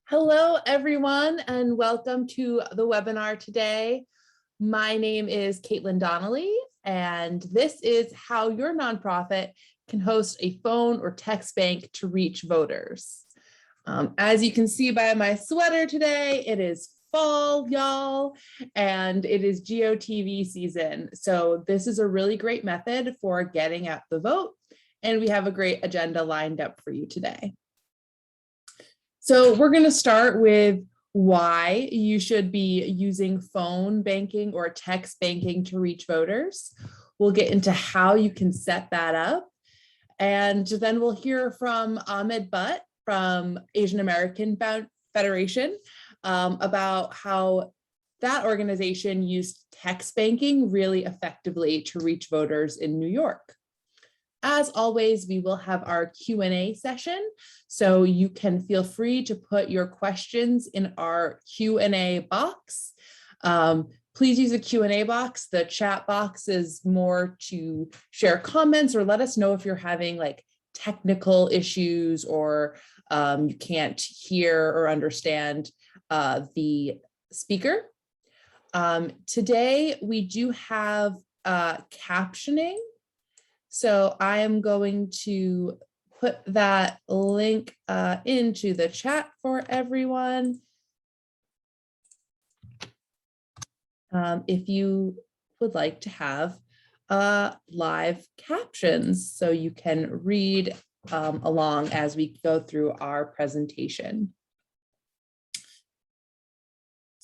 Hello, everyone, and welcome to the webinar today. My name is Caitlin Donnelly, and this is how your nonprofit can host a phone or text bank to reach voters. As you can see by my sweater today, it is fall, y'all, and it is GOTV season. So this is a really great method for getting out the vote, and we have a great agenda lined up for you today. So we're going to start with why you should be using phone banking or text banking to reach voters. We'll get into how you can set that up. And then we'll hear from Ahmed Butt from Asian American Federation about how that organization used text banking really effectively to reach voters in New York. As always, we will have our Q&A session, so you can feel free to put your questions in our Q&A box. Please use a Q&A box. The chat box is more to share comments or let us know if you're having like technical issues or you can't hear or understand the speaker. Today, we do have captioning. So I am going to put that link into the chat for everyone. If you would like to have live captions so you can read along as we go through our presentation.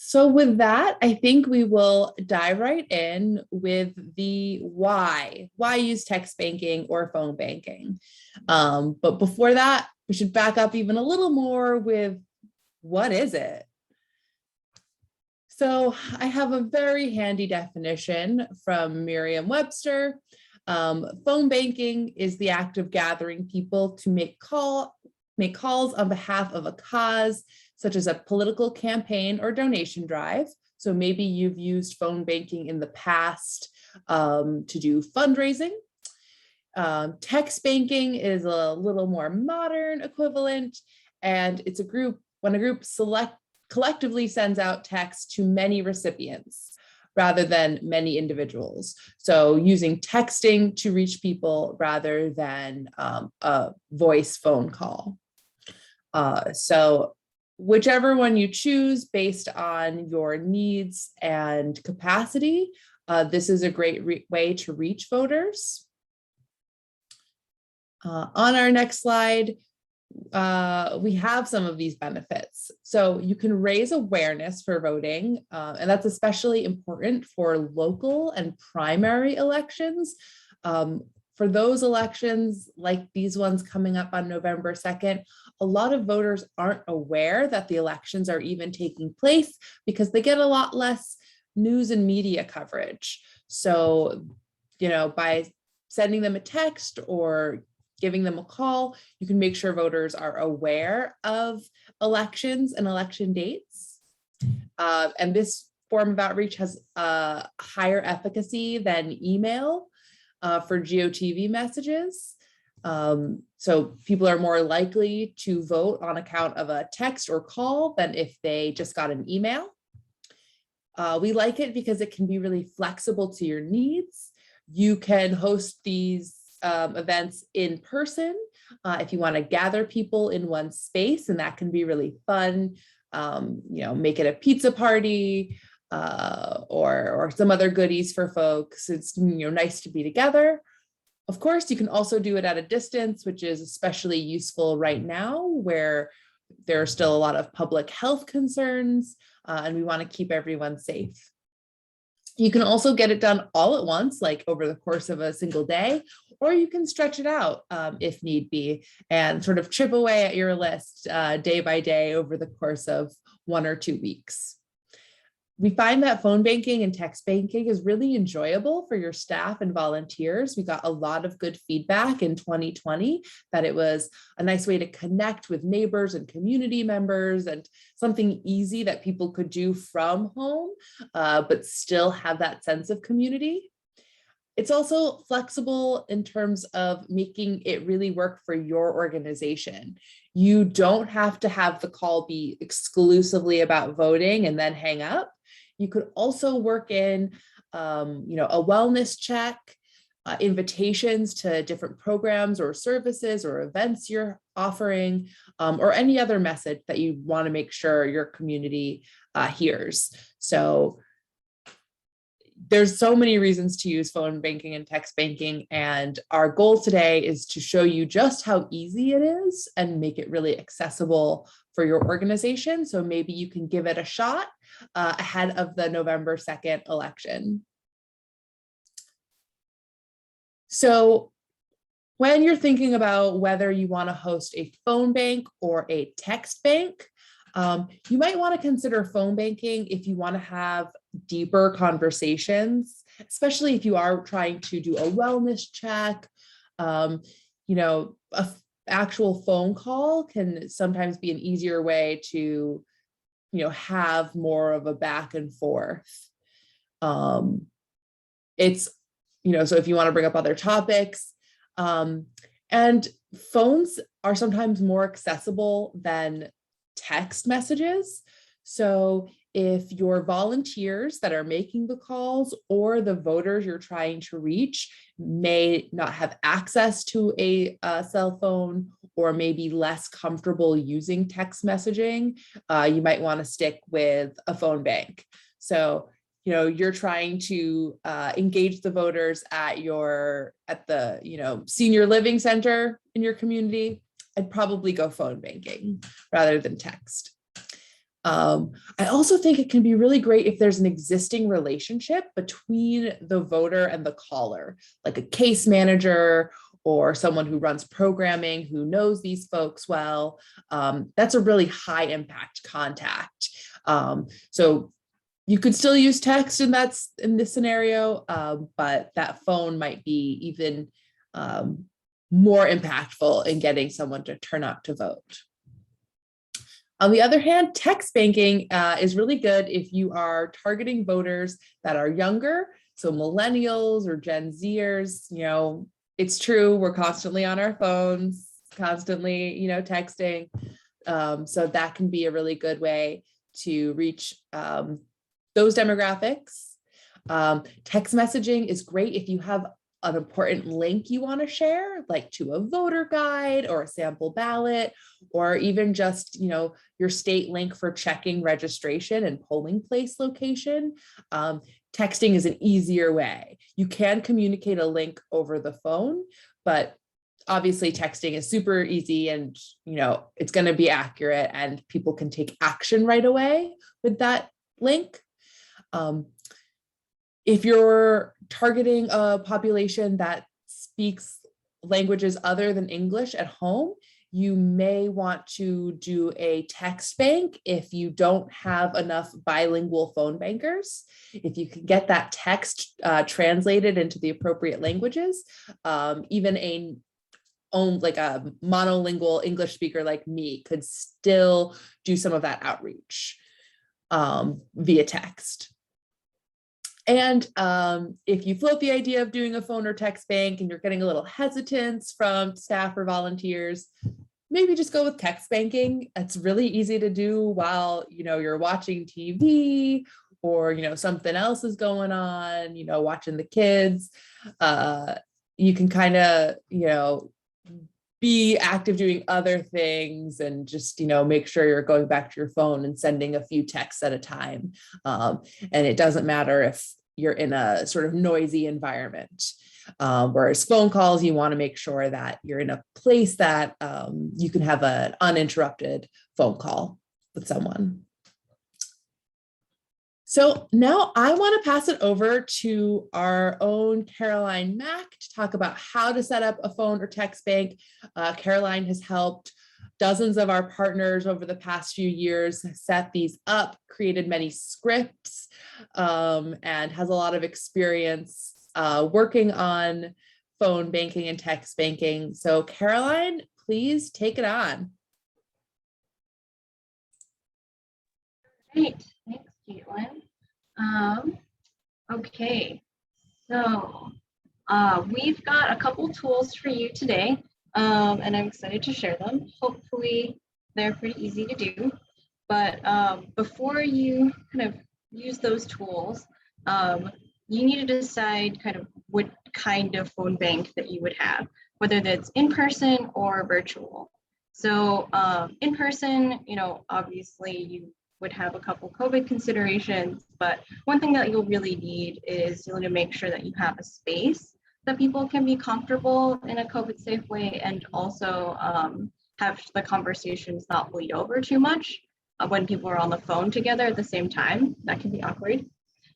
So with that, I think we will dive right in with the why use text banking or phone banking. But before that, we should back up even a little more with what is it? So I have a very handy definition from Merriam-Webster. Phone banking is the act of gathering people to make calls on behalf of a cause, such as a political campaign or donation drive. So maybe you've used phone banking in the past to do fundraising. Text banking is a little more modern equivalent, and it's a group, when a group collectively sends out text to many recipients rather than many individuals. So using texting to reach people rather than a voice phone call. So whichever one you choose based on your needs and capacity, this is a great way to reach voters. On our next slide, we have some of these benefits. So you can raise awareness for voting, and that's especially important for local and primary elections. For those elections, like these ones coming up on November 2nd, a lot of voters aren't aware that the elections are even taking place because they get a lot less news and media coverage. So, by sending them a text or giving them a call, you can make sure voters are aware of elections and election dates. And this form of outreach has a higher efficacy than email for GOTV messages. So people are more likely to vote on account of a text or call than if they just got an email. We like it because it can be really flexible to your needs. You can host these events in person if you want to gather people in one space, and that can be really fun. Make it a pizza party or some other goodies for folks. It's nice to be together. Of course, you can also do it at a distance, which is especially useful right now where there are still a lot of public health concerns and we want to keep everyone safe. You can also get it done all at once, like over the course of a single day, or you can stretch it out if need be and sort of chip away at your list day by day over the course of 1 or 2 weeks. We find that phone banking and text banking is really enjoyable for your staff and volunteers. We got a lot of good feedback in 2020 that it was a nice way to connect with neighbors and community members and something easy that people could do from home, but still have that sense of community. It's also flexible in terms of making it really work for your organization. You don't have to have the call be exclusively about voting and then hang up. You could also work in, a wellness check, invitations to different programs or services or events you're offering, or any other message that you want to make sure your community hears. So there's so many reasons to use phone banking and text banking, and our goal today is to show you just how easy it is and make it really accessible for your organization. So maybe you can give it a shot ahead of the November 2nd election. So when you're thinking about whether you want to host a phone bank or a text bank, you might want to consider phone banking if you want to have deeper conversations, especially if you are trying to do a wellness check. A actual phone call can sometimes be an easier way to, have more of a back and forth. It's, so if you want to bring up other topics, and phones are sometimes more accessible than text messages. So if your volunteers that are making the calls or the voters you're trying to reach may not have access to a cell phone or maybe less comfortable using text messaging, you might want to stick with a phone bank. So you're trying to engage the voters at the senior living center in your community, I'd probably go phone banking rather than text. I also think it can be really great if there's an existing relationship between the voter and the caller, like a case manager or someone who runs programming who knows these folks well. That's a really high impact contact. So you could still use text in this scenario, but that phone might be even more impactful in getting someone to turn out to vote. On the other hand, text banking is really good if you are targeting voters that are younger, so millennials or Gen Zers. It's true, we're constantly on our phones, constantly, texting. So that can be a really good way to reach those demographics. Text messaging is great if you have an important link you want to share, like to a voter guide or a sample ballot, or even just, your state link for checking registration and polling place location. Texting is an easier way. You can communicate a link over the phone, but obviously texting is super easy and, it's going to be accurate and people can take action right away with that link. If you're targeting a population that speaks languages other than English at home, you may want to do a text bank if you don't have enough bilingual phone bankers. If you can get that text translated into the appropriate languages, even a monolingual English speaker like me could still do some of that outreach via text. And if you float the idea of doing a phone or text bank and you're getting a little hesitance from staff or volunteers, maybe just go with text banking. It's really easy to do while, you're watching TV or, something else is going on, watching the kids. You can kind of, be active doing other things and just, make sure you're going back to your phone and sending a few texts at a time. And it doesn't matter if you're in a sort of noisy environment. Whereas phone calls, you want to make sure that you're in a place that you can have an uninterrupted phone call with someone. So now I want to pass it over to our own Caroline Mack to talk about how to set up a phone or text bank. Caroline has helped dozens of our partners over the past few years set these up, created many scripts, and has a lot of experience working on phone banking and text banking. So Caroline, please take it on. Great, thanks, Caitlin. Okay, so We've got a couple tools for you today, and I'm excited to share them. Hopefully, they're pretty easy to do. But before you kind of use those tools, you need to decide kind of what kind of phone bank that you would have, whether that's in person or virtual. So in person, obviously you would have a couple COVID considerations, but one thing that you'll really need is you'll need to make sure that you have a space that people can be comfortable in a COVID safe way, and also have the conversations not bleed over too much when people are on the phone together at the same time. That can be awkward.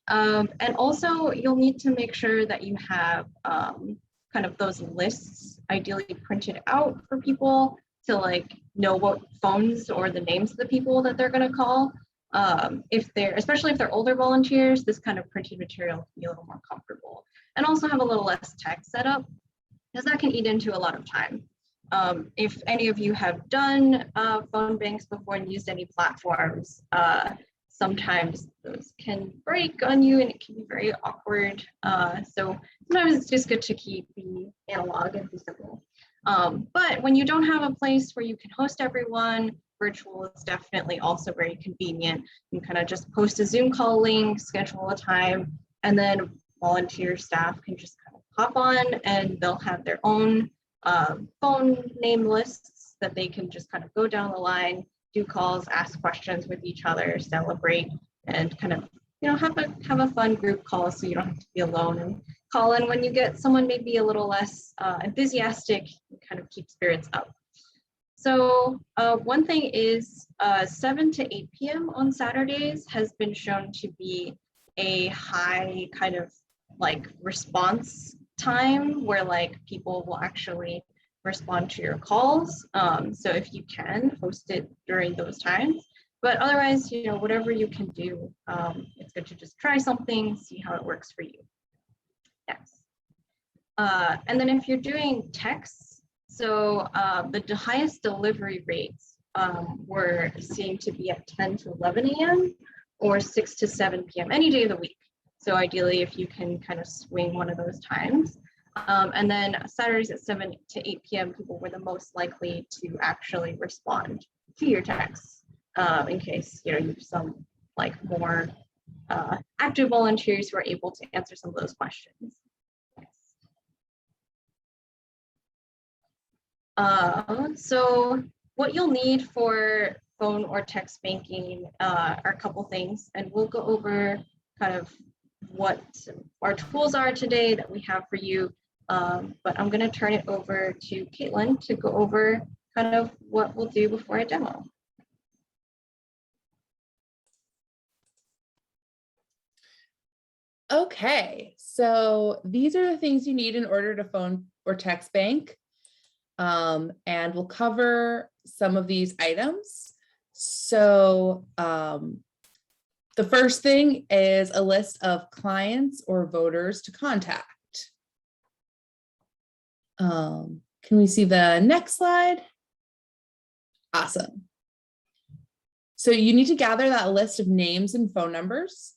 And also you'll need to make sure that you have kind of those lists ideally printed out for people to know what phones or the names of the people that they're going to call. Especially if they're older volunteers, this kind of printed material can be a little more comfortable, and also have a little less text set up, because that can eat into a lot of time. If any of you have done phone banks before and used any platforms, sometimes those can break on you and it can be very awkward. So sometimes it's just good to keep the analog and be simple. But when you don't have a place where you can host everyone, virtual is definitely also very convenient. You kind of just post a Zoom call link, schedule a time, and then volunteer staff can just kind of hop on and they'll have their own phone name lists that they can just kind of go down the line, do calls, ask questions with each other, celebrate, and kind of have a fun group call, so you don't have to be alone, and call in when you get someone maybe a little less enthusiastic, and kind of keep spirits up. So one thing is 7 to 8 p.m. on Saturdays has been shown to be a high kind of response time where people will actually respond to your calls. So if you can, host it during those times. But otherwise, whatever you can do, it's good to just try something, see how it works for you. Yes. And then if you're doing texts, so the highest delivery rates were seen to be at 10 to 11 a.m. or 6 to 7 p.m. any day of the week. So ideally, if you can kind of swing one of those times. And then Saturdays at 7 to 8 p.m. people were the most likely to actually respond to your texts, in case you have some more active volunteers who are able to answer some of those questions. So what you'll need for phone or text banking are a couple things, and we'll go over kind of what our tools are today that we have for you. But I'm going to turn it over to Caitlin to go over kind of what we'll do before a demo. Okay, so these are the things you need in order to phone or text bank. And we'll cover some of these items. So the first thing is a list of clients or voters to contact. Can we see the next slide? Awesome. So you need to gather that list of names and phone numbers.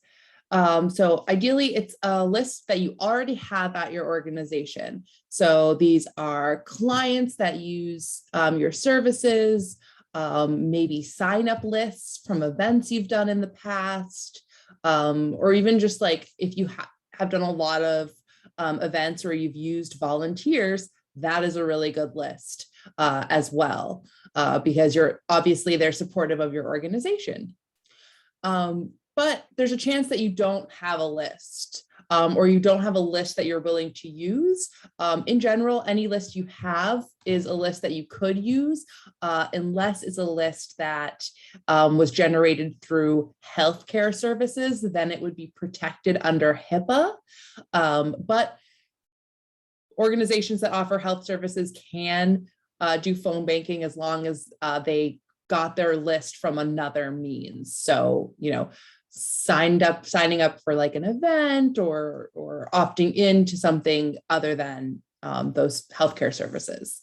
So ideally, it's a list that you already have at your organization. So these are clients that use your services, maybe sign up lists from events you've done in the past, or even just if you have done a lot of events where you've used volunteers, that is a really good list as well, because they're supportive of your organization. But there's a chance that you don't have a list, or you don't have a list that you're willing to use. In general, any list you have is a list that you could use, unless it's a list that was generated through healthcare services, then it would be protected under HIPAA. But organizations that offer health services can do phone banking as long as they got their list from another means. So, signing up for an event or opting into something other than those healthcare services.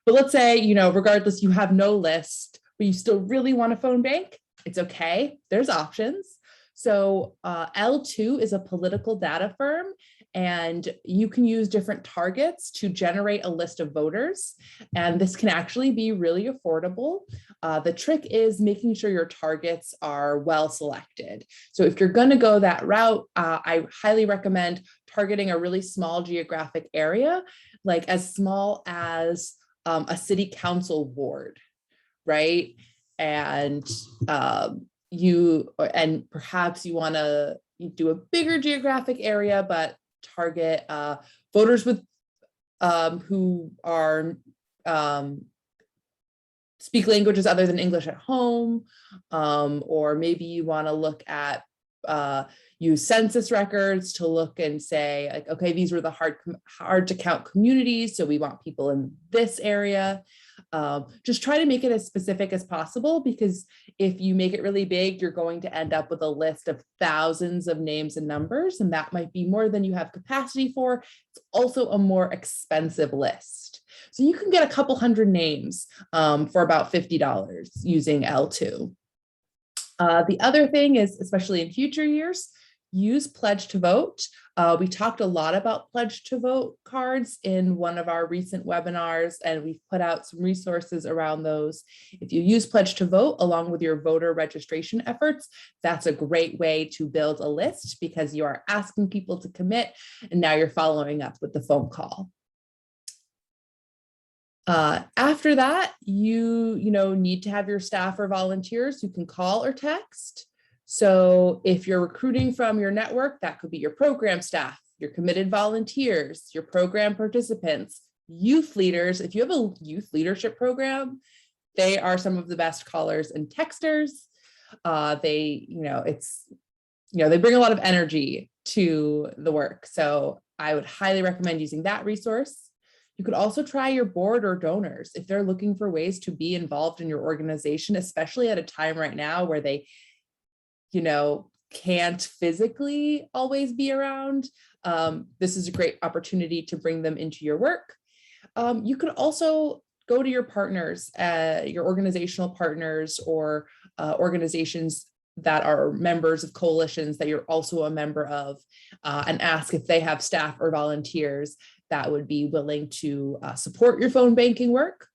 But let's say, regardless, you have no list, but you still really want a phone bank, it's okay. There's options. So L2 is a political data firm, and you can use different targets to generate a list of voters. And this can actually be really affordable. The trick is making sure your targets are well selected. So if you're going to go that route, I highly recommend targeting a really small geographic area, like as small as a city council ward, right? And perhaps you want to do a bigger geographic area, but target voters with who are speak languages other than English at home, or maybe you want to look at use census records to look and say, like, okay, these were the hard to count communities, so we want people in this area. Just try to make it as specific as possible, because if you make it really big, you're going to end up with a list of thousands of names and numbers, and that might be more than you have capacity for. It's also a more expensive list. So you can get a couple hundred names for about $50 using L2. The other thing is, especially in future years, use Pledge to Vote. We talked a lot about Pledge to Vote cards in one of our recent webinars, and we've put out some resources around those. If you use Pledge to Vote along with your voter registration efforts, that's a great way to build a list, because you are asking people to commit, and now you're following up with the phone call. After that, you need to have your staff or volunteers who can call or text. So if you're recruiting from your network, that could be your program staff, your committed volunteers, your program participants, youth leaders. If you have a youth leadership program, they are some of the best callers and texters. They bring a lot of energy to the work. So I would highly recommend using that resource. You could also try your board or donors if they're looking for ways to be involved in your organization, especially at a time right now where they, can't physically always be around. This is a great opportunity to bring them into your work. You could also go to your partners, your organizational partners, or organizations that are members of coalitions that you're also a member of, and ask if they have staff or volunteers that would be willing to support your phone banking work.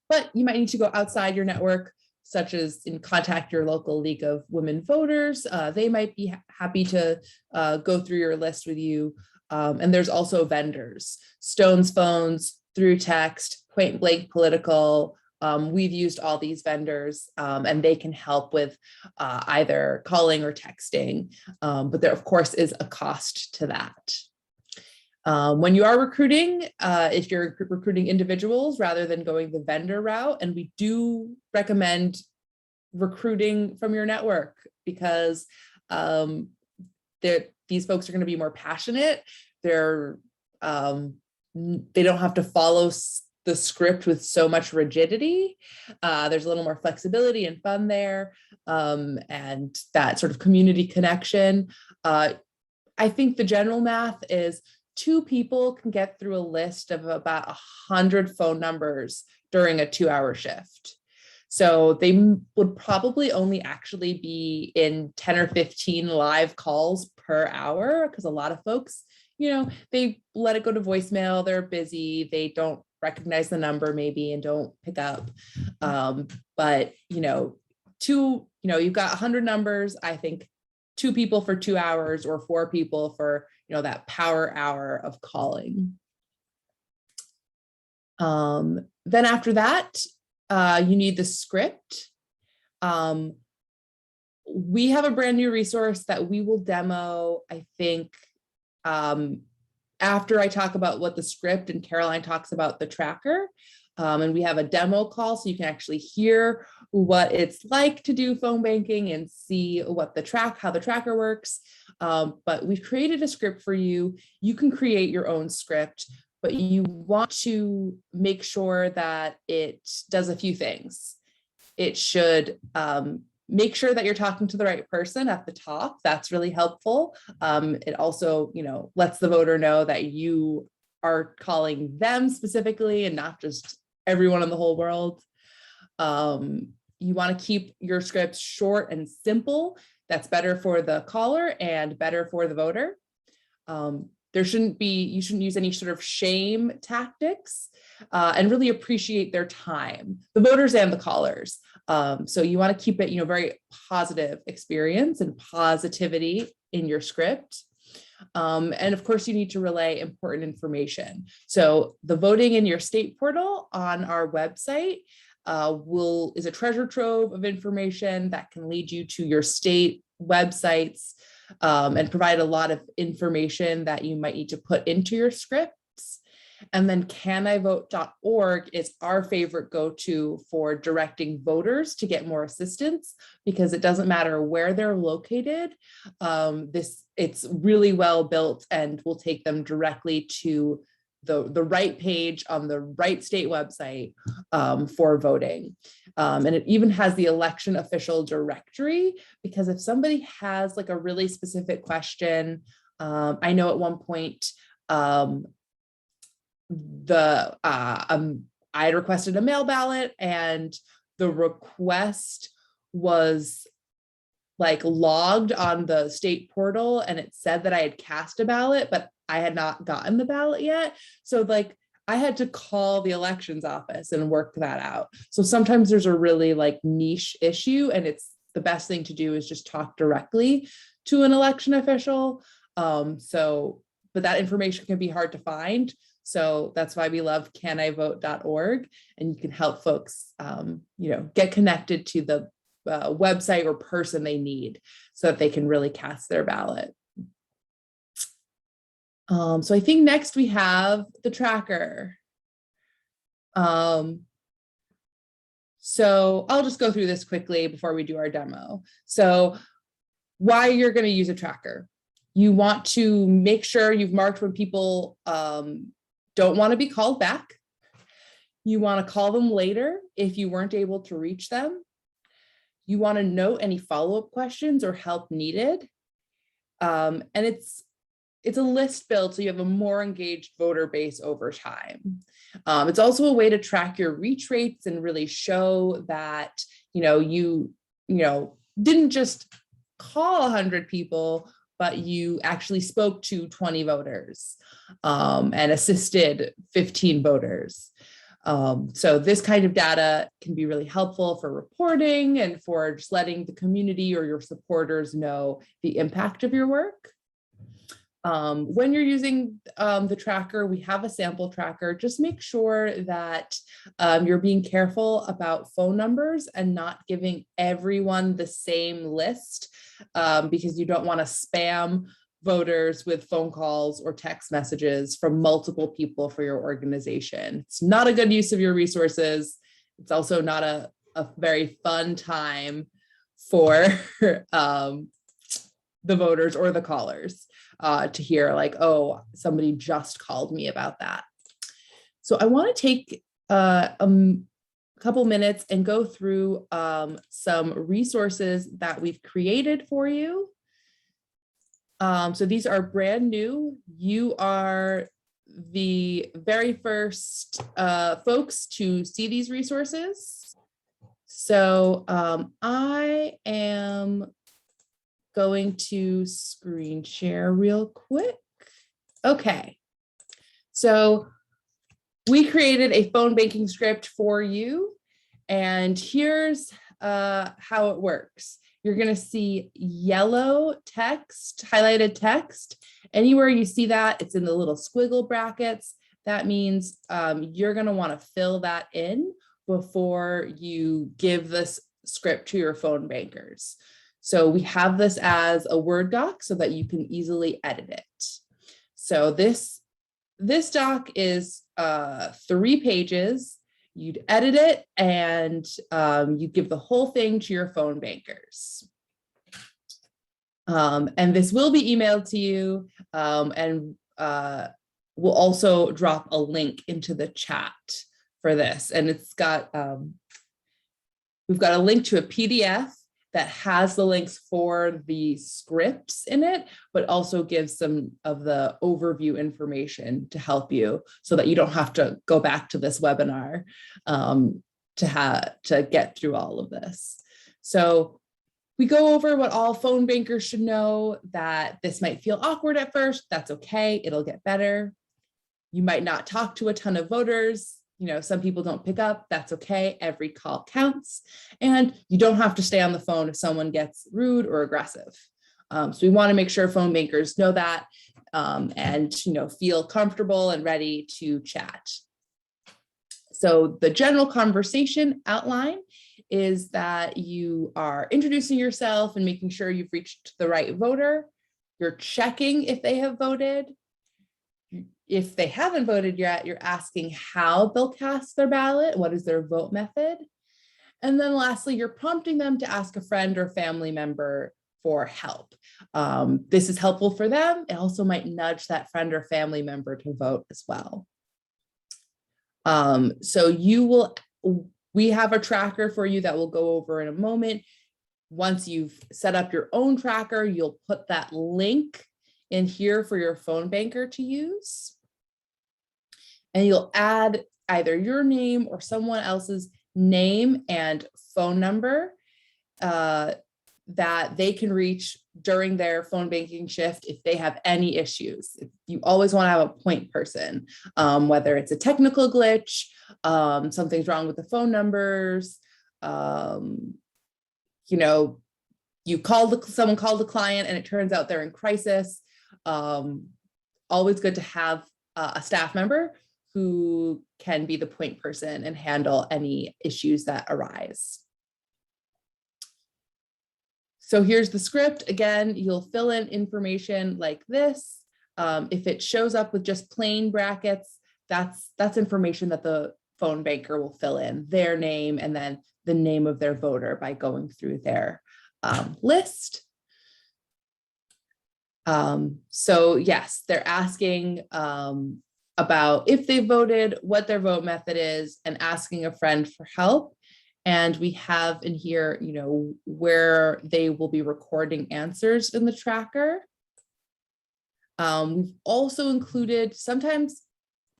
But you might need to go outside your network, such as contact your local League of Women Voters. They might be happy to go through your list with you. And there's also vendors, Stone's Phones, Through Text, Point Blank Political. We've used all these vendors, and they can help with either calling or texting. But there, of course, is a cost to that. When you are recruiting, if you're recruiting individuals rather than going the vendor route, and we do recommend recruiting from your network, because these folks are going to be more passionate. They don't have to follow the script with so much rigidity. There's a little more flexibility and fun there, and that sort of community connection. I think the general math is 2 people can get through a list of about 100 phone numbers during a 2-hour shift. So they would probably only actually be in 10 or 15 live calls per hour, because a lot of folks, they let it go to voicemail, they're busy, they don't recognize the number maybe and don't pick up. But, you've got 100 numbers. I think 2 people for 2 hours, or 4 people for that power hour of calling. Then after that, you need the script. We have a brand new resource that we will demo, I think, after I talk about what the script and Caroline talks about the tracker. And we have a demo call, so you can actually hear what it's like to do phone banking and see what how the tracker works. But we've created a script for you. You can create your own script, but you want to make sure that it does a few things. It should make sure that you're talking to the right person at the top. That's really helpful. It also, lets the voter know that you are calling them specifically and not just everyone in the whole world. You want to keep your scripts short and simple. That's better for the caller and better for the voter. you shouldn't use any sort of shame tactics, and really appreciate their time, the voters and the callers. So you want to keep it, very positive experience and positivity in your script. And of course, you need to relay important information. So the voting in your state portal on our website is a treasure trove of information that can lead you to your state websites, and provide a lot of information that you might need to put into your scripts. And then canivote.org is our favorite go-to for directing voters to get more assistance, because it doesn't matter where they're located. It's really well built and will take them directly to the right page on the right state website for voting. And it even has the election official directory, because if somebody has like a really specific question, I know at one point, I had requested a mail ballot, and the request was like logged on the state portal, and it said that I had cast a ballot, but I had not gotten the ballot yet. So like I had to call the elections office and work that out. So sometimes there's a really like niche issue, and it's the best thing to do is just talk directly to an election official. But that information can be hard to find. So that's why we love canivote.org, and you can help folks, get connected to the website or person they need so that they can really cast their ballot. So I think next we have the tracker. So I'll just go through this quickly before we do our demo. So why you're going to use a tracker. You want to make sure you've marked when people don't want to be called back. You want to call them later if you weren't able to reach them. You want to note any follow-up questions or help needed. And it's a list build, so you have a more engaged voter base over time. It's also a way to track your reach rates and really show that, you didn't just call 100 people, but you actually spoke to 20 voters and assisted 15 voters. So this kind of data can be really helpful for reporting and for just letting the community or your supporters know the impact of your work. When you're using the tracker, we have a sample tracker. Just make sure that you're being careful about phone numbers and not giving everyone the same list, because you don't want to spam voters with phone calls or text messages from multiple people for your organization. It's not a good use of your resources. It's also not a very fun time for the voters or the callers to hear like, oh, somebody just called me about that. So I want to take a couple minutes and go through some resources that we've created for you. So these are brand new. You are the very first folks to see these resources. So I am going to screen share real quick. Okay. So we created a phone banking script for you, and here's how it works. You're going to see yellow text, highlighted text. Anywhere you see that, it's in the little squiggle brackets. That means you're going to want to fill that in before you give this script to your phone bankers. So we have this as a Word doc so that you can easily edit it. So this doc is 3 pages. You'd edit it and you give the whole thing to your phone bankers. And this will be emailed to you, and we'll also drop a link into the chat for this. And it's got, we've got a link to a PDF that has the links for the scripts in it, but also gives some of the overview information to help you so that you don't have to go back to this webinar to get through all of this. So We go over what all phone bankers should know, that this might feel awkward at first. That's okay. It'll get better. You might not talk to a ton of voters. Some people don't pick up. That's okay. Every call counts. And you don't have to stay on the phone if someone gets rude or aggressive. So we want to make sure phone bankers know that and feel comfortable and ready to chat. So the general conversation outline is that you are introducing yourself and making sure you've reached the right voter. You're checking if they have voted. If they haven't voted yet, you're asking how they'll cast their ballot. What is their vote method? And then lastly, you're prompting them to ask a friend or family member for help. This is helpful for them. It also might nudge that friend or family member to vote as well. We have a tracker for you that we'll go over in a moment. Once you've set up your own tracker, you'll put that link in here for your phone banker to use. And you'll add either your name or someone else's name and phone number that they can reach during their phone banking shift if they have any issues. You always want to have a point person, whether it's a technical glitch, something's wrong with the phone numbers, someone called the client and it turns out they're in crisis. Always good to have a staff member who can be the point person and handle any issues that arise. So here's the script. Again, you'll fill in information like this. If it shows up with just plain brackets, that's information that the phone banker will fill in, their name and then the name of their voter by going through their list. So yes, they're asking about if they voted, what their vote method is, and asking a friend for help. And we have in here, where they will be recording answers in the tracker. We've also included, sometimes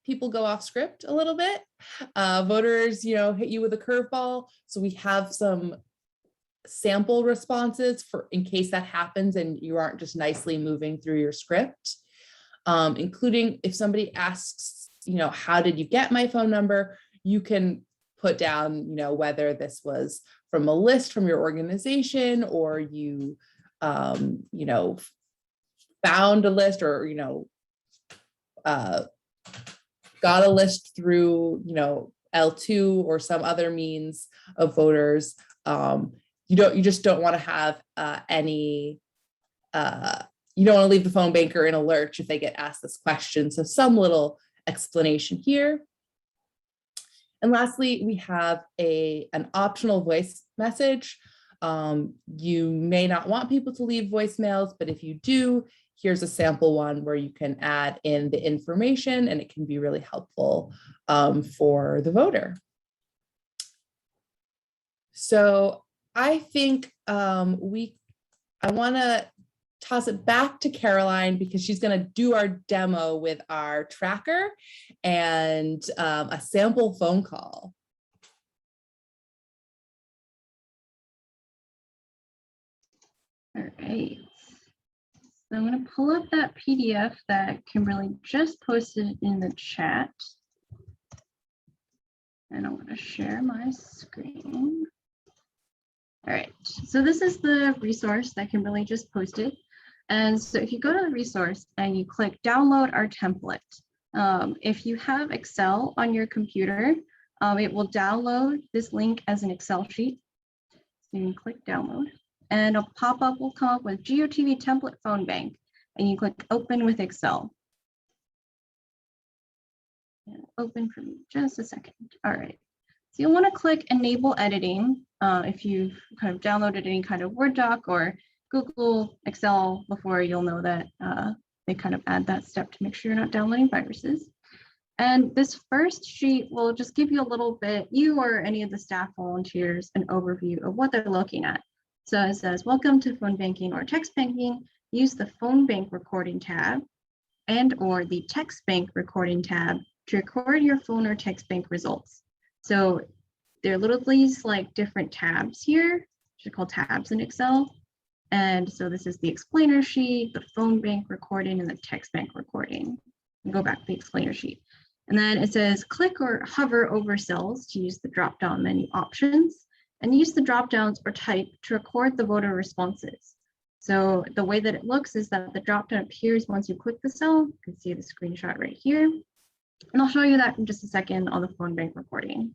people go off script a little bit. Voters, hit you with a curveball. So we have some sample responses for in case that happens and you aren't just nicely moving through your script, including if somebody asks, how did you get my phone number? You can put down, whether this was from a list from your organization or you, found a list or, got a list through, L2 or some other means of voters. You just don't want to have you don't want to leave the phone banker in a lurch if they get asked this question. So some little explanation here. And lastly, we have an optional voice message. You may not want people to leave voicemails, but if you do, here's a sample one where you can add in the information and it can be really helpful for the voter. So I think I want to toss it back to Caroline because she's going to do our demo with our tracker and a sample phone call. All right. So I'm going to pull up that PDF that Kimberly just posted in the chat. And I'm going to share my screen. All right, so this is the resource that Kimberly just posted. And so if you go to the resource and you click download our template, if you have Excel on your computer, it will download this link as an Excel sheet. So you can click download and a pop-up will come up with GOTV template phone bank and you click open with Excel. And open for me just a second. All right, so you'll want to click enable editing if you've kind of downloaded any kind of Word doc or Google Excel before, you'll know that they kind of add that step to make sure you're not downloading viruses. And this first sheet will just give you a little bit, you or any of the staff volunteers, an overview of what they're looking at. So it says, welcome to phone banking or text banking. Use the phone bank recording tab and or the text bank recording tab to record your phone or text bank results. So there are little these like different tabs here which are called tabs in Excel. And so this is the explainer sheet, the phone bank recording, and the text bank recording. And go back to the explainer sheet. And then it says click or hover over cells to use the drop-down menu options, and use the drop-downs or type to record the voter responses. So the way that it looks is that the drop-down appears once you click the cell. You can see the screenshot right here. And I'll show you that in just a second on the phone bank recording.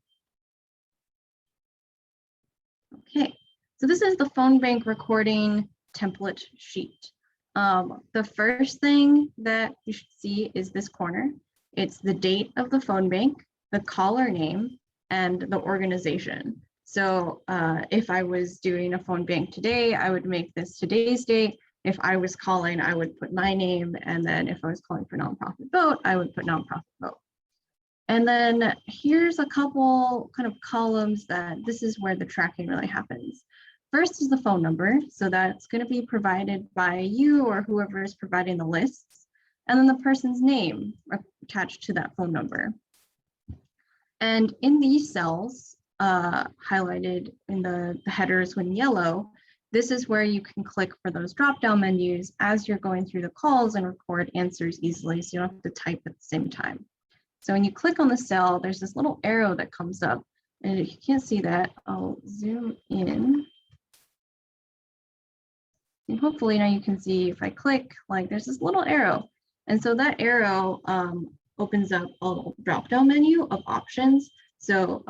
Okay, so this is the phone bank recording template sheet. The first thing that you should see is this corner. It's the date of the phone bank, the caller name, and the organization. So if I was doing a phone bank today, I would make this today's date. If I was calling, I would put my name. And then if I was calling for nonprofit vote, I would put nonprofit vote. And then here's a couple kind of columns that this is where the tracking really happens. First is the phone number. So that's going to be provided by you or whoever is providing the lists. And then the person's name attached to that phone number. And in these cells, highlighted in the headers in yellow, this is where you can click for those drop-down menus as you're going through the calls and record answers easily, so you don't have to type at the same time. So when you click on the cell, there's this little arrow that comes up. And if you can't see that, I'll zoom in. And hopefully now you can see if I click, like there's this little arrow. And so that arrow opens up a little drop-down menu of options. So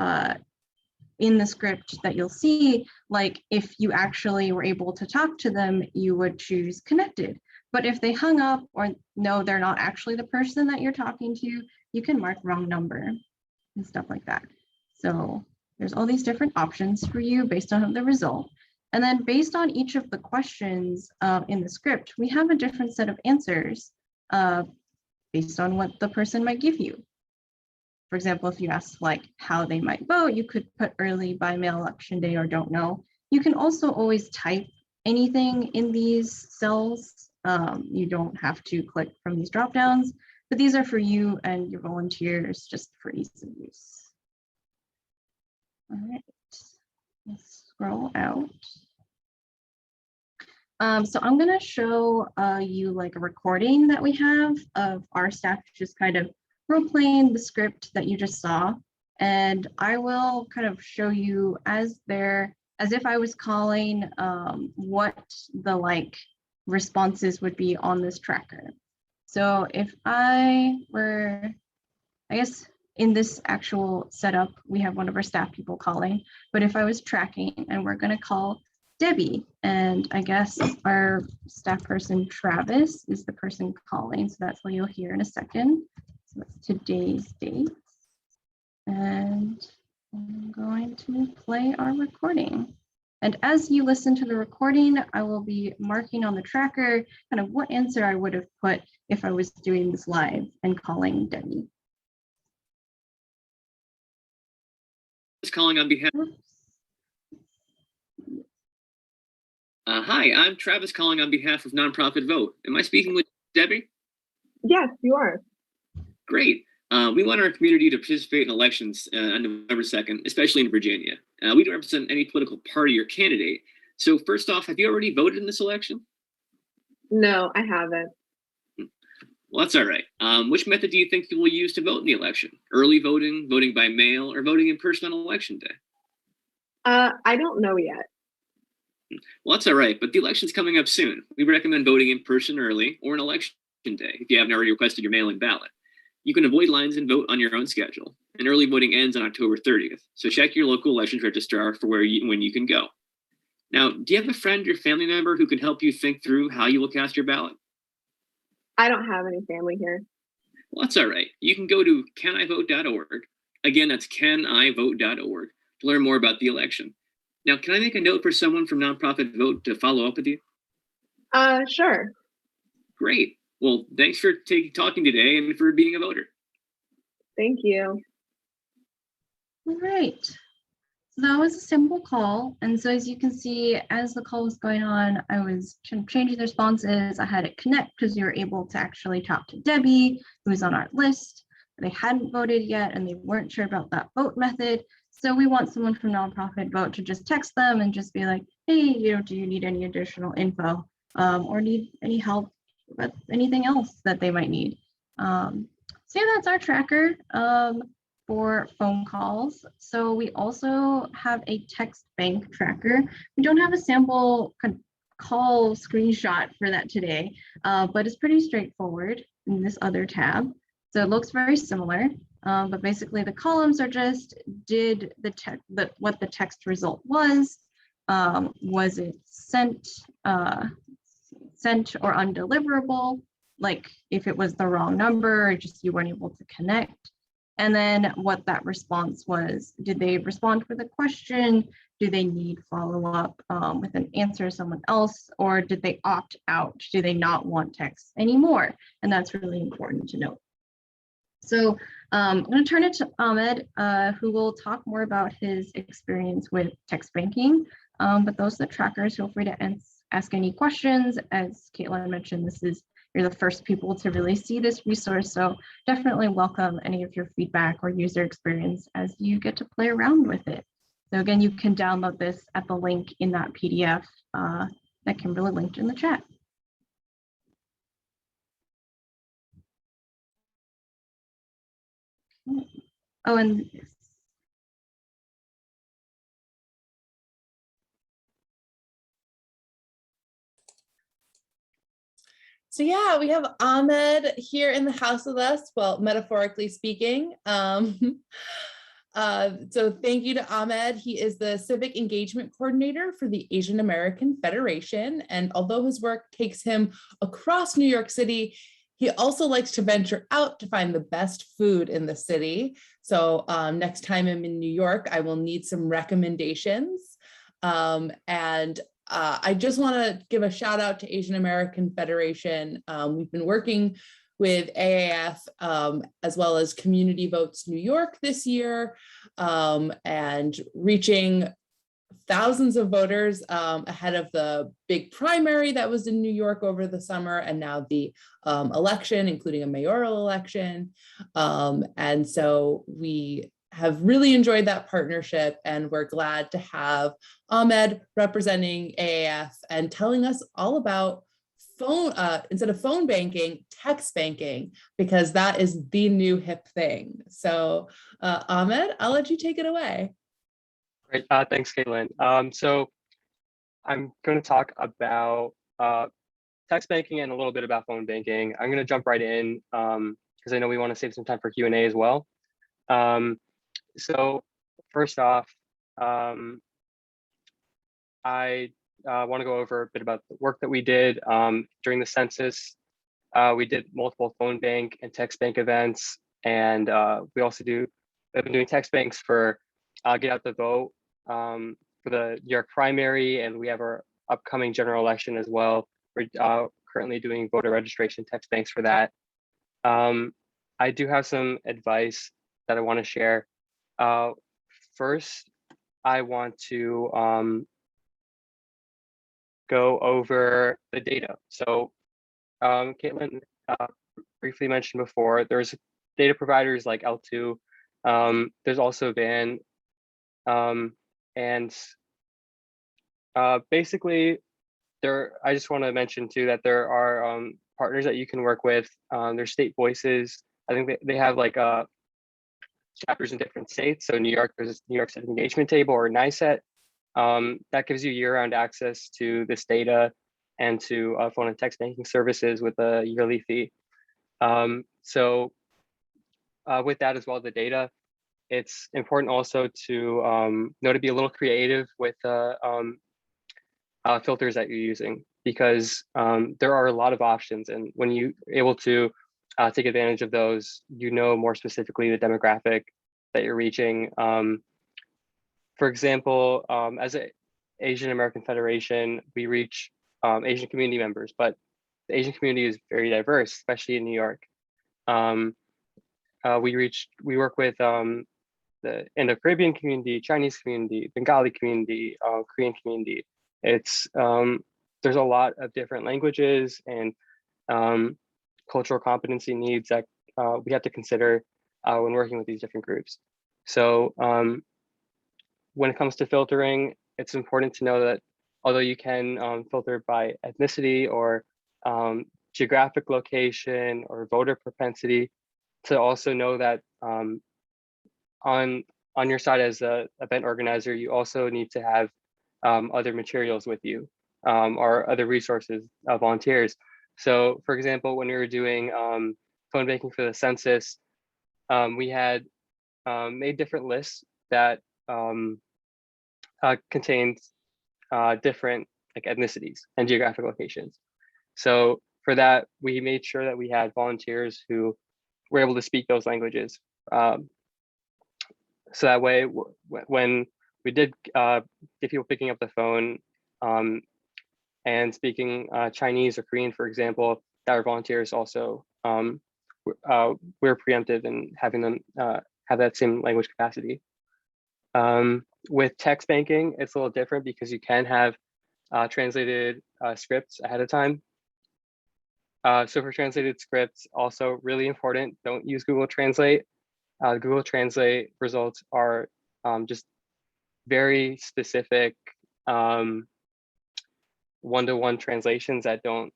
in the script that you'll see, like if you actually were able to talk to them, you would choose connected. But if they hung up or no, they're not actually the person that you're talking to, you can mark wrong number and stuff like that. So there's all these different options for you based on the result. And then based on each of the questions in the script, we have a different set of answers based on what the person might give you. For example, if you ask like how they might vote, you could put early, by mail, election day, or don't know. You can also always type anything in these cells. You don't have to click from these drop downs, but these are for you and your volunteers just for ease of use. All right, let's scroll out. So I'm gonna show you like a recording that we have of our staff just kind of role playing the script that you just saw. And I will kind of show you as if I was calling what the like responses would be on this tracker. So if I were, I guess in this actual setup, we have one of our staff people calling, but if I was tracking and we're gonna call Debbie, and I guess our staff person Travis is the person calling, so that's what you'll hear in a second. So that's today's date, and I'm going to play our recording. And as you listen to the recording, I will be marking on the tracker kind of what answer I would have put if I was doing this live and calling Debbie. Calling on behalf. Hi, I'm Travis calling on behalf of Nonprofit Vote. Am I speaking with Debbie? Yes, you are. Great. We want our community to participate in elections on November 2nd, especially in Virginia. We don't represent any political party or candidate. So first off, have you already voted in this election? No, I haven't. Well, that's all right. Which method do you think you will use to vote in the election? Early voting, voting by mail, or voting in person on election day? I don't know yet. Well, that's all right, but the election's coming up soon. We recommend voting in person early or on election day if you haven't already requested your mail-in ballot. You can avoid lines and vote on your own schedule. And early voting ends on October 30th, so check your local elections registrar for when you can go. Now, do you have a friend or family member who can help you think through how you will cast your ballot? I don't have any family here. Well, that's all right. You can go to canivote.org. Again, that's canivote.org to learn more about the election. Now, can I make a note for someone from Nonprofit Vote to follow up with you? Sure. Great. Well, thanks for talking today and for being a voter. Thank you. All right. So that was a simple call. And so as you can see, as the call was going on, I was changing the responses. I had it connect because you were able to actually talk to Debbie, who was on our list. They hadn't voted yet and they weren't sure about that vote method. So we want someone from nonprofit vote to just text them and just be like, hey, do you need any additional info or need any help with anything else that they might need? So yeah, that's our tracker for phone calls. So we also have a text bank tracker. We don't have a sample call screenshot for that today, but it's pretty straightforward in this other tab. So it looks very similar, but basically the columns are just what the text result was it sent or undeliverable, like if it was the wrong number or just you weren't able to connect, and then what that response was. Did they respond with a question? Do they need follow-up with an answer to someone else, or did they opt out? Do they not want text anymore? And that's really important to note. So I'm going to turn it to Ahmed, who will talk more about his experience with text banking. But those are the trackers. Feel free to ask any questions. As Caitlin mentioned, you're the first people to really see this resource. So definitely welcome any of your feedback or user experience as you get to play around with it. So again, you can download this at the link in that PDF that Kimberly linked in the chat. Oh, and So yeah, we have Ahmed here in the house with us, well, metaphorically speaking. So thank you to Ahmed. He is the Civic Engagement Coordinator for the Asian American Federation. And although his work takes him across New York City, he also likes to venture out to find the best food in the city. So next time I'm in New York, I will need some recommendations. I just want to give a shout out to Asian American Federation. We've been working with AAF as well as Community Votes New York this year and reaching thousands of voters ahead of the big primary that was in New York over the summer, and now the election, including a mayoral election. And so we have really enjoyed that partnership, and we're glad to have Ahmed representing AAF and telling us all about phone, instead of phone banking, text banking, because that is the new hip thing. So Ahmed, I'll let you take it away. Great, thanks, Caitlin. So I'm going to talk about text banking and a little bit about phone banking. I'm going to jump right in because I know we want to save some time for Q&A as well. So first off, I want to go over a bit about the work that we did during the census. We did multiple phone bank and text bank events, and we've been doing text banks for Get Out the Vote for the New York primary, and we have our upcoming general election as well. We're currently doing voter registration text banks for that. I do have some advice that I want to share. First, I want to go over the data. So Caitlin briefly mentioned before, there's data providers like L2. There's also Van. And basically, I just want to mention too that there are partners that you can work with. There's state voices. I think they have like chapters in different states. So New York, there's New York Civic Engagement Table or NYSET. That gives you year-round access to this data and to phone and text banking services with a yearly fee. So with that as well, the data, it's important also to to be a little creative with filters that you're using, because there are a lot of options, and when you're able to take advantage of those, more specifically the demographic that you're reaching. For example, as an Asian American Federation, we reach Asian community members, but the Asian community is very diverse, especially in New York. We work with the Indo-Caribbean community, Chinese community, Bengali community, Korean community. It's there's a lot of different languages and cultural competency needs that we have to consider when working with these different groups. So when it comes to filtering, it's important to know that although you can filter by ethnicity or geographic location or voter propensity, to also know that on your side as a event organizer, you also need to have other materials with you or other resources, volunteers. So for example, when we were doing phone banking for the census, we had made different lists that contained different like ethnicities and geographic locations. So for that, we made sure that we had volunteers who were able to speak those languages. So that way, when we did get people picking up the phone and speaking Chinese or Korean, for example, that our volunteers also we're preemptive in having them have that same language capacity. With text banking, it's a little different because you can have translated scripts ahead of time. So for translated scripts, also really important, don't use Google Translate. Google Translate results are just very specific one-to-one translations that don't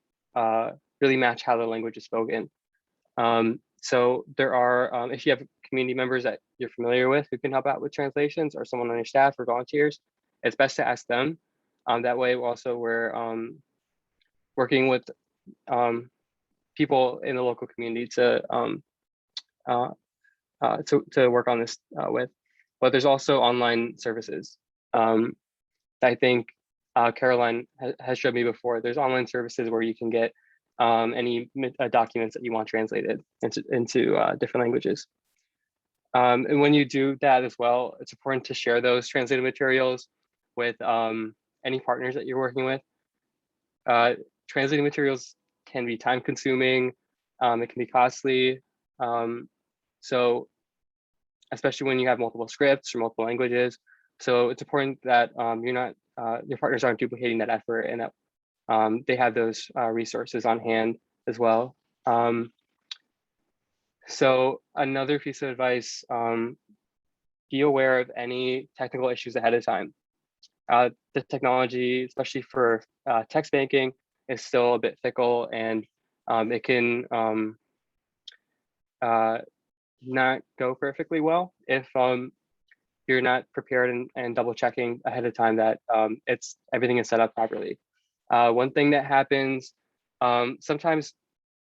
really match how the language is spoken. So there are, if you have community members that you're familiar with who can help out with translations, or someone on your staff or volunteers, it's best to ask them. That way also we're working with people in the local community to work on this with. But there's also online services. I think Caroline has showed me before. There's online services where you can get any documents that you want translated into different languages. And when you do that as well, it's important to share those translated materials with any partners that you're working with. Translating materials can be time consuming, it can be costly. So especially when you have multiple scripts or multiple languages. So it's important that you're not, your partners aren't duplicating that effort, and that they have those resources on hand as well. So another piece of advice, be aware of any technical issues ahead of time. The technology, especially for text banking, is still a bit fickle, and it can not go perfectly well if you're not prepared and double checking ahead of time that everything is set up properly. One thing that happens, sometimes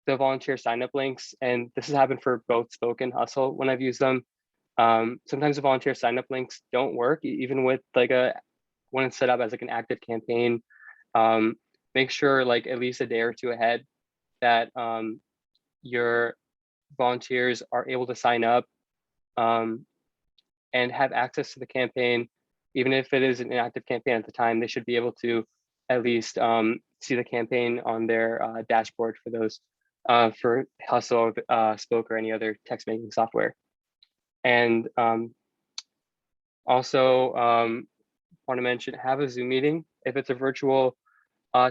the volunteer sign up links, and this has happened for both Spoke and Hustle when I've used them. Sometimes the volunteer sign up links don't work, even with like when it's set up as like an active campaign. Make sure like at least a day or two ahead that your volunteers are able to sign up and have access to the campaign. Even if it is an active campaign at the time, they should be able to at least see the campaign on their dashboard for those for Hustle, Spoke, or any other text banking software. And also want to mention, have a Zoom meeting. If it's a virtual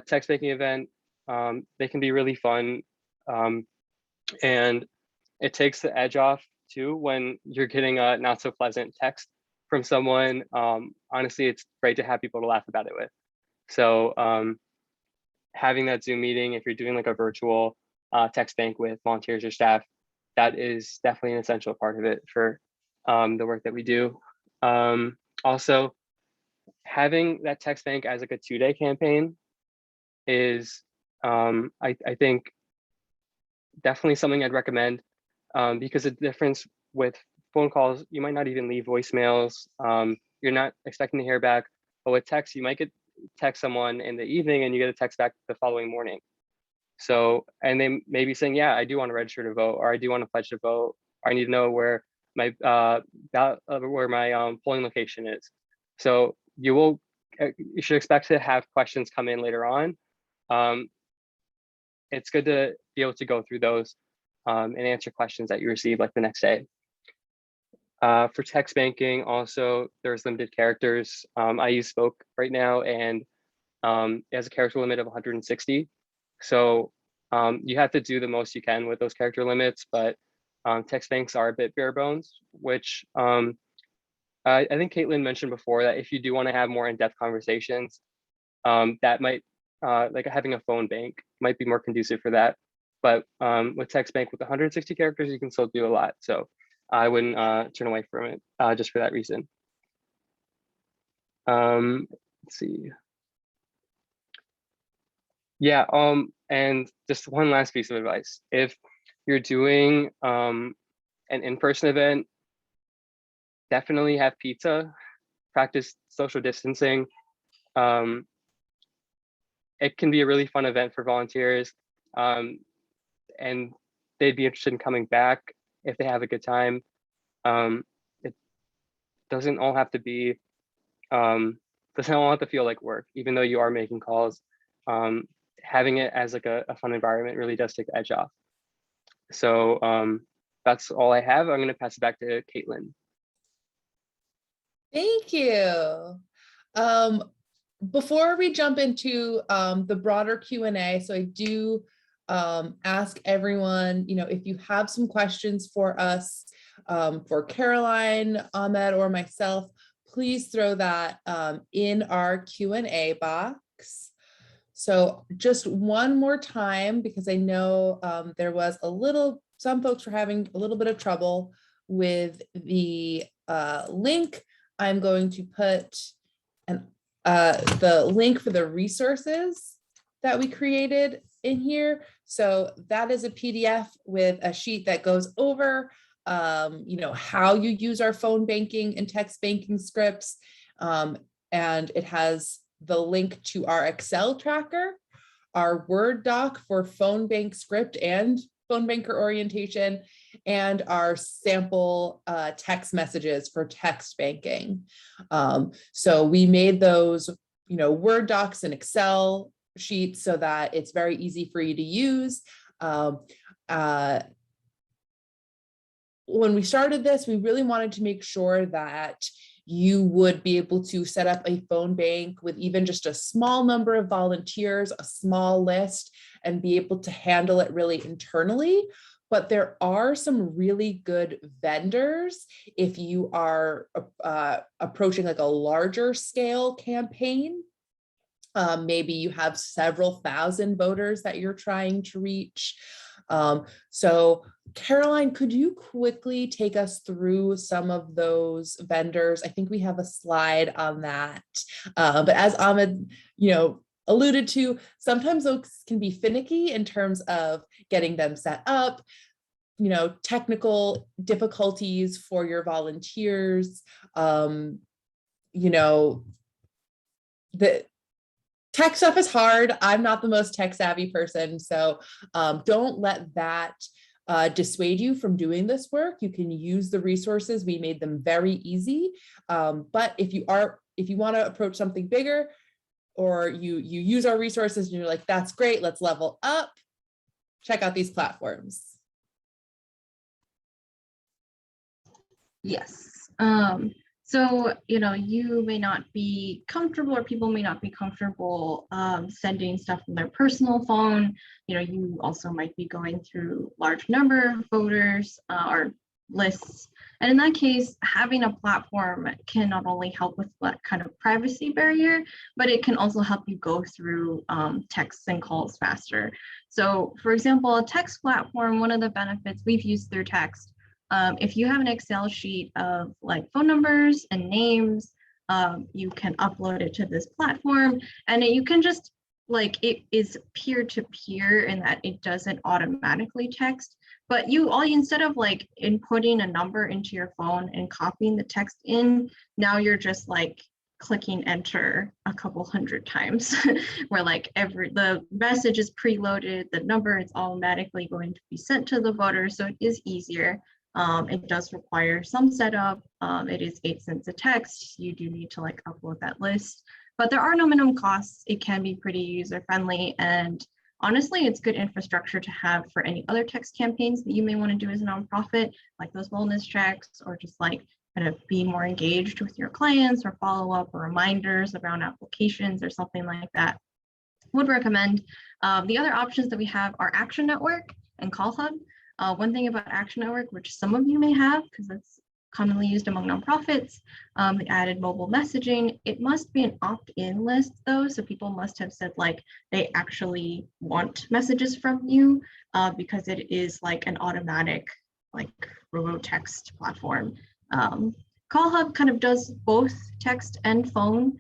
text banking event, they can be really fun. And it takes the edge off too when you're getting a not so pleasant text from someone. Honestly, it's great to have people to laugh about it with. So having that Zoom meeting, if you're doing like a virtual text bank with volunteers or staff, that is definitely an essential part of it for the work that we do. Also, having that text bank as like a 2-day campaign is, I think, definitely something I'd recommend, because the difference with phone calls, you might not even leave voicemails. You're not expecting to hear back, but with text, you might text someone in the evening and you get a text back the following morning. So, and they may be saying, yeah, I do want to register to vote, or I do want to pledge to vote, or I need to know where my polling location is. So you should expect to have questions come in later on. It's good to be able to go through those and answer questions that you receive like the next day. For text banking, also, there's limited characters. I use Spoke right now, and it has a character limit of 160. So you have to do the most you can with those character limits, but text banks are a bit bare bones, which I think Caitlin mentioned before that if you do want to have more in-depth conversations, that might, like having a phone bank might be more conducive for that. But with text bank with 160 characters, you can still do a lot. So I wouldn't turn away from it just for that reason. Let's see. Yeah, and just one last piece of advice. If you're doing an in-person event, definitely have pizza, practice social distancing. It can be a really fun event for volunteers, and they'd be interested in coming back if they have a good time. It doesn't all have to be, doesn't all have to feel like work, even though you are making calls. Having it as like a fun environment really does take the edge off. So that's all I have. I'm going to pass it back to Caitlin. Thank you. Before we jump into the broader Q&A, so I do ask everyone, if you have some questions for us, for Caroline, Ahmed, or myself, please throw that in our Q&A box. So just one more time, because I know there was some folks were having a little bit of trouble with the link. I'm going to put the link for the resources that we created in here. So that is a PDF with a sheet that goes over, how you use our phone banking and text banking scripts. And it has the link to our Excel tracker, our Word doc for phone bank script and phone banker orientation, and our sample text messages for text banking. So we made those, Word docs and Excel sheets so that it's very easy for you to use. When we started this, we really wanted to make sure that you would be able to set up a phone bank with even just a small number of volunteers, a small list, and be able to handle it really internally. But there are some really good vendors if you are approaching like a larger scale campaign. Maybe you have several thousand voters that you're trying to reach. So Caroline, could you quickly take us through some of those vendors? I think we have a slide on that. But as Ahmed, alluded to, sometimes those can be finicky in terms of getting them set up, technical difficulties for your volunteers, the tech stuff is hard. I'm not the most tech savvy person, so don't let that dissuade you from doing this work. You can use the resources. We made them very easy. But if you want to approach something bigger, or you use our resources and you're like, that's great, let's level up, check out these platforms. Yes. So, you may not be comfortable, or people may not be comfortable sending stuff from their personal phone. You also might be going through large number of voters or lists. And in that case, having a platform can not only help with that kind of privacy barrier, but it can also help you go through texts and calls faster. So for example, a text platform, one of the benefits we've used through text, if you have an Excel sheet of like phone numbers and names, you can upload it to this platform, and you can just it is peer-to-peer in that it doesn't automatically text, but instead of inputting a number into your phone and copying the text in, now you're just clicking enter a couple hundred times where the message is preloaded, the number is automatically going to be sent to the voter, so it is easier. It does require some setup. It is 8 cents a text. You do need to upload that list, but there are no minimum costs. It can be pretty user friendly, and honestly, it's good infrastructure to have for any other text campaigns that you may want to do as a nonprofit, like those wellness checks, or just kind of be more engaged with your clients, or follow up, or reminders around applications or something like that. Would recommend. The other options that we have are Action Network and Call Hub. One thing about Action Network, which some of you may have, because it's commonly used among nonprofits. They added mobile messaging. It must be an opt-in list though, so people must have said like they actually want messages from you, because it is like an automatic like remote text platform. Call Hub kind of does both text and phone.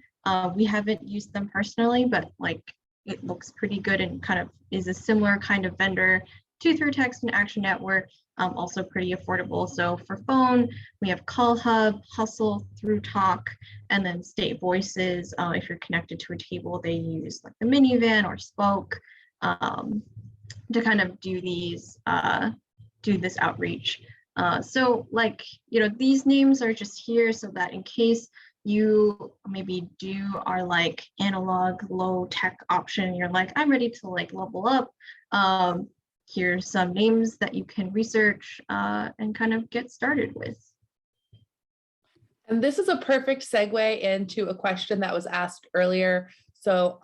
We haven't used them personally, but like it looks pretty good and kind of is a similar kind of vendor to Through Text and Action Network, also pretty affordable. So for phone, we have Call Hub, Hustle, Through Talk, and then State Voices. If you're connected to a table, they use like the minivan or Spoke to kind of do these, do this outreach. So like, you know, these names are just here so that in case you maybe are like analog low tech option, you're like, I'm ready to like level up. Here's some names that you can research and kind of get started with. And this is a perfect segue into a question that was asked earlier. So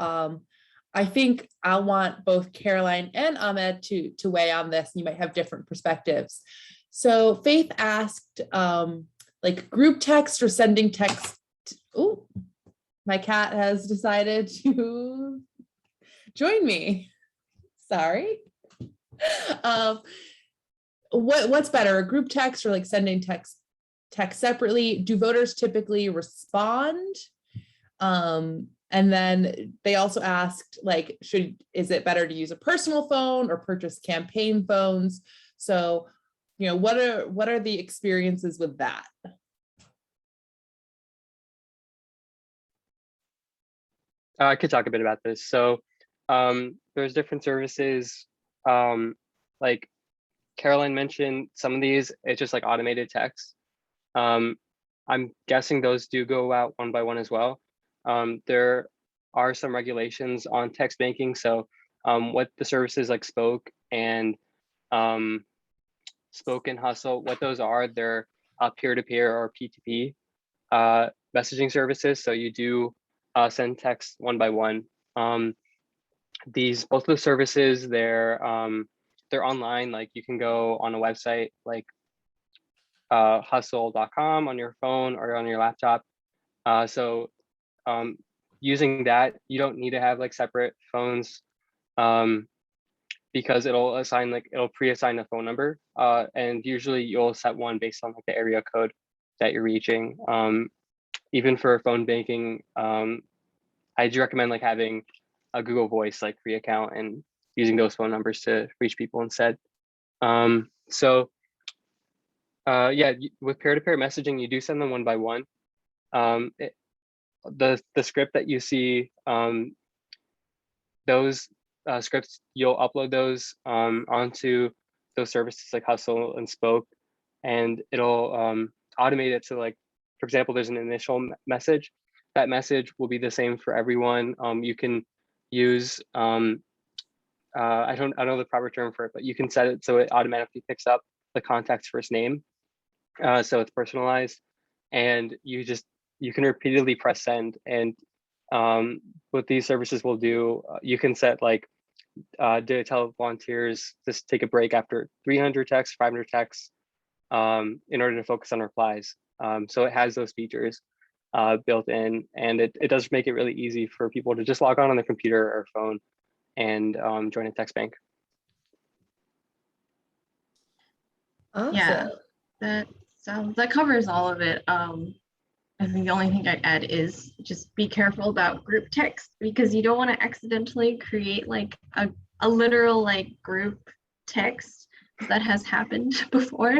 I think I want both Caroline and Ahmed to weigh on this. You might have different perspectives. So Faith asked, like group text or sending text. Oh, my cat has decided to join me. Sorry. What's better, a group text or like sending text separately? Do voters typically respond? And then they also asked, like, is it better to use a personal phone or purchase campaign phones? So, you know, what are the experiences with that? I could talk a bit about this. So there's different services. Like Caroline mentioned, some of these, it's just like automated text. I'm guessing those do go out one by one as well. There are some regulations on text banking. So what the services like Spoke and Hustle, what those are, they're peer-to-peer or P2P messaging services. So you do send text one by one. Both of the services, they're online. Like you can go on a website like hustle.com on your phone or on your laptop. So using that, you don't need to have like separate phones because it'll pre-assign a phone number. And usually you'll set one based on like the area code that you're reaching. Even for phone banking, I do recommend like having a Google Voice like free account and using those phone numbers to reach people instead. Yeah, with peer-to-peer messaging, you do send them one by one. The script that you see, those scripts, you'll upload those onto those services like Hustle and Spoke, and it'll automate it to, like, for example, there's an initial message. That message will be the same for everyone. You can use I don't know the proper term for it, but you can set it so it automatically picks up the contact's first name, so it's personalized, and you can repeatedly press send. And what these services will do, you can set like tell volunteers just take a break after 300 texts, 500 texts, in order to focus on replies. So it has those features built in, and it does make it really easy for people to just log on their computer or phone and join a text bank. Awesome. Yeah, that covers all of it. I think the only thing I'd add is just be careful about group text, because you don't want to accidentally create like a literal like group text. That has happened before,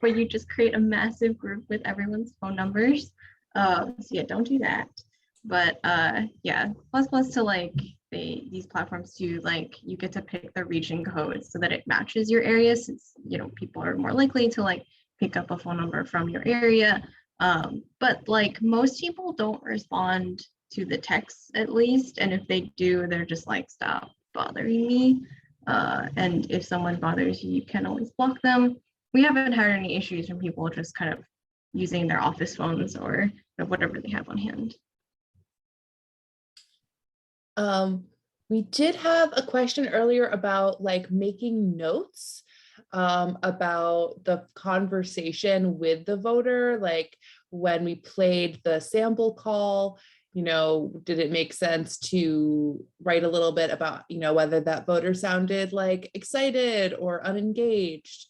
where you just create a massive group with everyone's phone numbers. So yeah, don't do that. But yeah, plus to like these platforms too, like you get to pick the region code so that it matches your area, since people are more likely to like pick up a phone number from your area. But like most people don't respond to the texts, at least, and if they do, they're just like, stop bothering me. And if someone bothers you, you can always block them. We haven't had any issues from people just kind of using their office phones or whatever they have on hand. We did have a question earlier about like making notes. about the conversation with the voter, like when we played the sample call, did it make sense to write a little bit about, whether that voter sounded like excited or unengaged?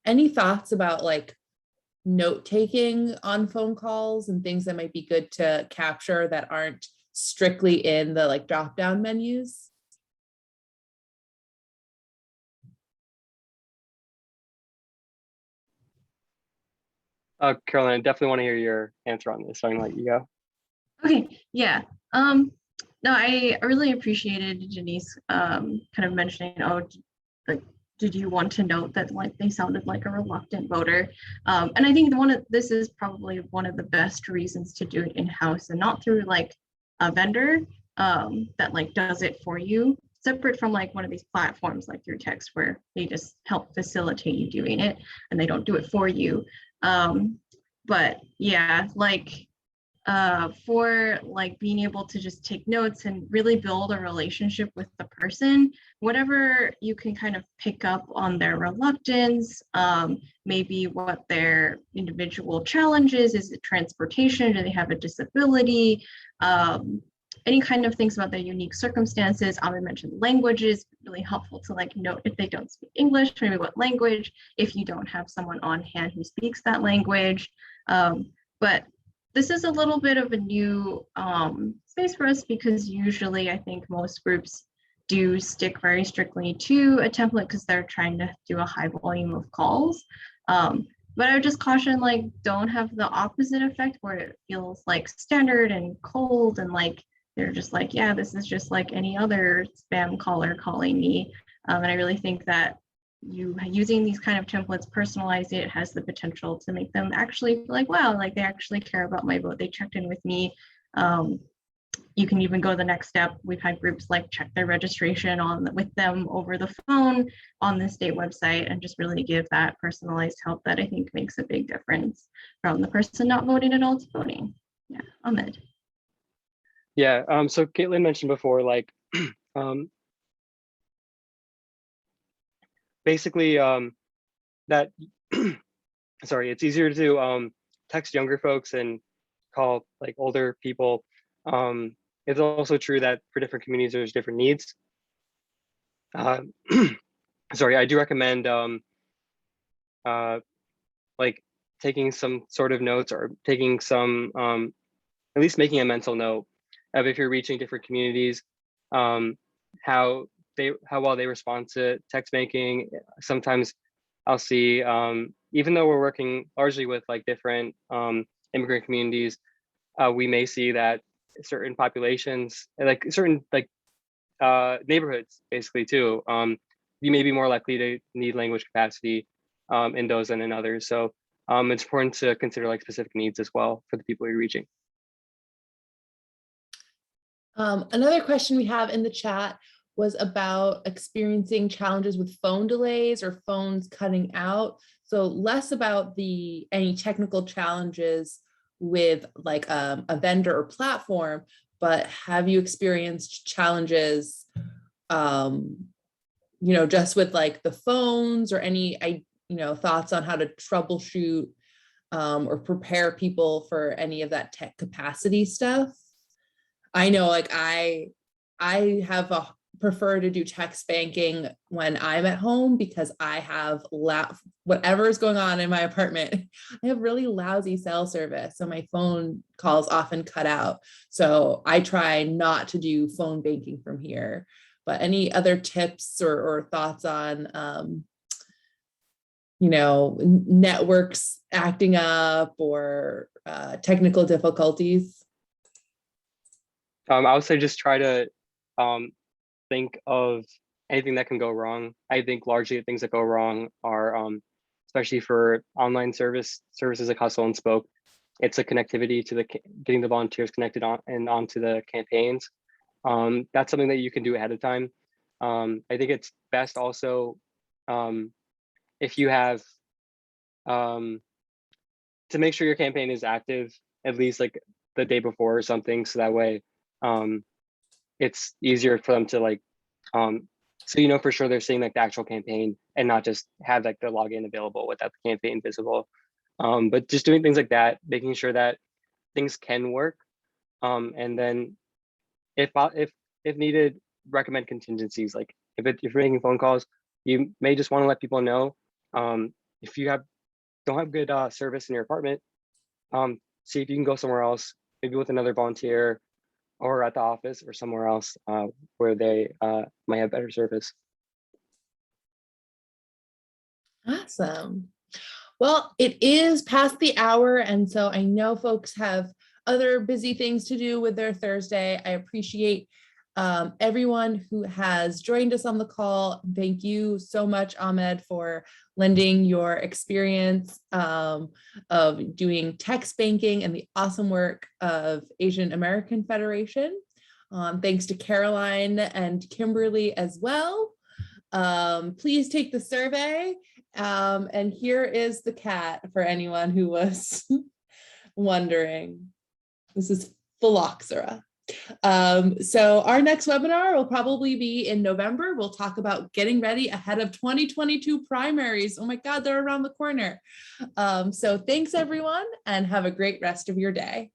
Any thoughts about like note taking on phone calls and things that might be good to capture that aren't strictly in the like drop down menus? Caroline, I definitely want to hear your answer on this, so I'm gonna let you go. Okay, yeah. No, I really appreciated Denise kind of mentioning, oh, like, did you want to note that like they sounded like a reluctant voter? And I think this is probably one of the best reasons to do it in-house and not through like a vendor that like does it for you, separate from like one of these platforms like through text where they just help facilitate you doing it and they don't do it for you. But yeah, like for like being able to just take notes and really build a relationship with the person, whatever you can kind of pick up on their reluctance, maybe what their individual challenges, is it transportation, do they have a disability, any kind of things about their unique circumstances. I mentioned languages, really helpful to like note if they don't speak English, maybe what language, if you don't have someone on hand who speaks that language. But this is a little bit of a new space for us because usually I think most groups do stick very strictly to a template because they're trying to do a high volume of calls. But I would just caution, like, don't have the opposite effect where it feels like standard and cold and like they're just like, yeah, this is just like any other spam caller calling me. And I really think that you using these kind of templates, personalize it, has the potential to make them actually feel like, wow, like they actually care about my vote. They checked in with me. You can even go the next step. We've had groups like check their registration with them over the phone on the state website and just really give that personalized help that I think makes a big difference from the person not voting at all to voting. Yeah, Ahmed. Yeah, so Caitlin mentioned before, like, basically that, sorry, it's easier to text younger folks and call like older people. It's also true that for different communities, there's different needs. Sorry, I do recommend like taking some sort of notes or taking some, at least making a mental note of if you're reaching different communities, how well they respond to text banking. Sometimes I'll see, even though we're working largely with like different immigrant communities, we may see that certain populations, like certain like neighborhoods basically too, you may be more likely to need language capacity in those than in others. So it's important to consider like specific needs as well for the people you're reaching. Another question we have in the chat was about experiencing challenges with phone delays or phones cutting out. So less about any technical challenges with like a vendor or platform, but have you experienced challenges, just with like the phones or any, thoughts on how to troubleshoot or prepare people for any of that tech capacity stuff? I know, like I have prefer to do text banking when I'm at home because I have whatever is going on in my apartment. I have really lousy cell service, so my phone calls often cut out. So I try not to do phone banking from here. But any other tips or thoughts on, networks acting up or technical difficulties? I would say just try to think of anything that can go wrong. I think largely the things that go wrong are, especially for online services like Hustle and Spoke, it's a connectivity to getting the volunteers connected onto the campaigns. That's something that you can do ahead of time. I think it's best also if you have to make sure your campaign is active at least like the day before or something, so that way it's easier for them to like So you know for sure they're seeing like the actual campaign and not just have like the login available without the campaign visible. But just doing things like that, making sure that things can work. And then if needed, recommend contingencies. Like if you're making phone calls, you may just want to let people know. If you don't have good service in your apartment, see if you can go somewhere else, maybe with another volunteer or at the office or somewhere else where they might have better service. Awesome. Well, it is past the hour, and so I know folks have other busy things to do with their Thursday. I appreciate everyone who has joined us on the call. Thank you so much, Ahmed, for lending your experience of doing text banking and the awesome work of Asian American Federation. Thanks to Caroline and Kimberly as well. Please take the survey. And here is the cat for anyone who was wondering. This is Phylloxera. So our next webinar will probably be in November. We'll talk about getting ready ahead of 2022 primaries. Oh my God, they're around the corner. So thanks everyone and have a great rest of your day.